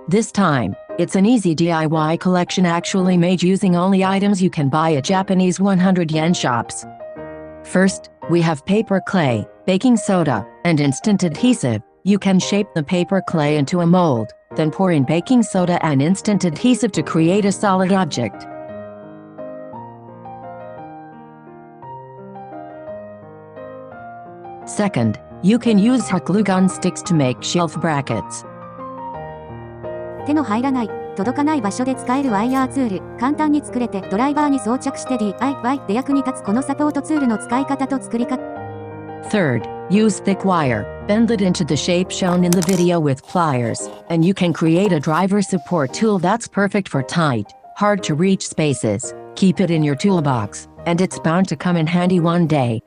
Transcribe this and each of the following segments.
This time, it's an easy DIY collection actually made using only items you can buy at Japanese 100 yen shops. First, we have paper clay, baking soda, and instant adhesive. You can shape the paper clay into a mold, then pour in baking soda and instant adhesive to create a solid object. Second, you can use hot glue gun sticks to make shelf brackets. 手の入らない、届かない場所で使えるワイヤーツール、簡単に作れてドライバーに装着して DIY で役に立つこのサポートツールの使い方と作り方。Third, use thick wire, bend it into the shape shown in the video with pliers, and you can create a driver support tool that's perfect for tight, hard to reach spaces. Keep it in your toolbox, and it's bound to come in handy one day.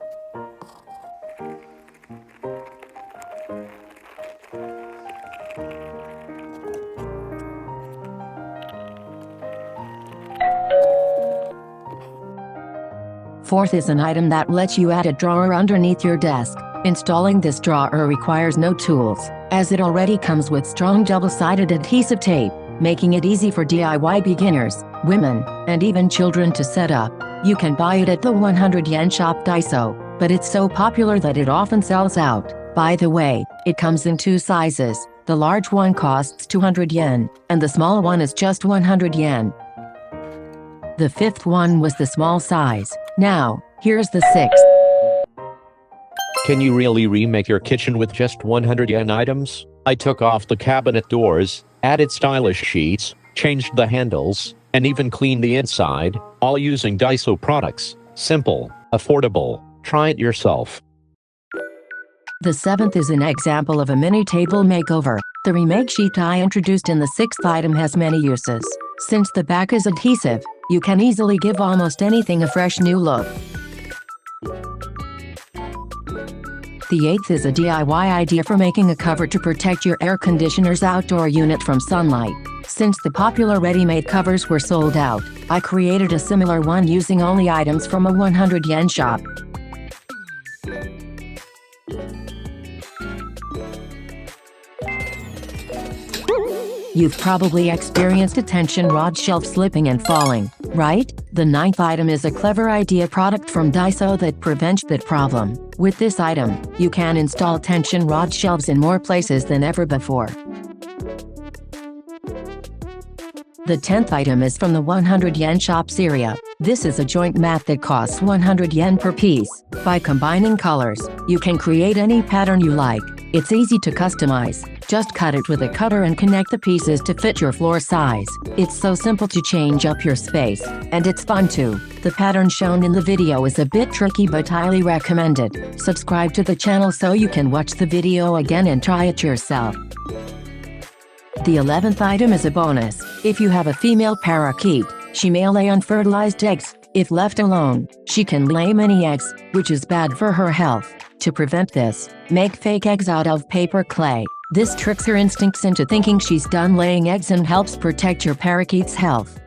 Fourth is an item that lets you add a drawer underneath your desk. Installing this drawer requires no tools, as it already comes with strong double-sided adhesive tape, making it easy for DIY beginners, women, and even children to set up. You can buy it at the 100 yen shop Daiso, but it's so popular that it often sells out. By the way, it comes in two sizes. The large one costs 200 yen, and the small one is just 100 yen. The fifth one was the small size. Now, here's the sixth. Can you really remake your kitchen with just 100 yen items? I took off the cabinet doors, added stylish sheets, changed the handles, and even cleaned the inside, all using Daiso products. Simple, affordable. Try it yourself. The seventh is an example of a mini table makeover. The remake sheet I introduced in the sixth item has many uses. Since the back is adhesive, you can easily give almost anything a fresh new look. The eighth is a DIY idea for making a cover to protect your air conditioner's outdoor unit from sunlight. Since the popular ready-made covers were sold out, I created a similar one using only items from a 100 yen shop. You've probably experienced a tension rod shelf slipping and falling, right? The ninth item is a clever idea product from Daiso that prevents that problem. With this item, you can install tension rod shelves in more places than ever before. The 10th item is from the 100 yen shop Syria. This is a joint mat that costs 100 yen per piece. By combining colors, you can create any pattern you like. It's easy to customize. Just cut it with a cutter and connect the pieces to fit your floor size. It's so simple to change up your space, and it's fun too. The pattern shown in the video is a bit tricky but highly recommended. Subscribe to the channel so you can watch the video again and try it yourself. The 11th item is a bonus. If you have a female parakeet, she may lay unfertilized eggs. If left alone, she can lay many eggs, which is bad for her health. To prevent this, make fake eggs out of paper clay. This tricks her instincts into thinking she's done laying eggs and helps protect your parakeet's health.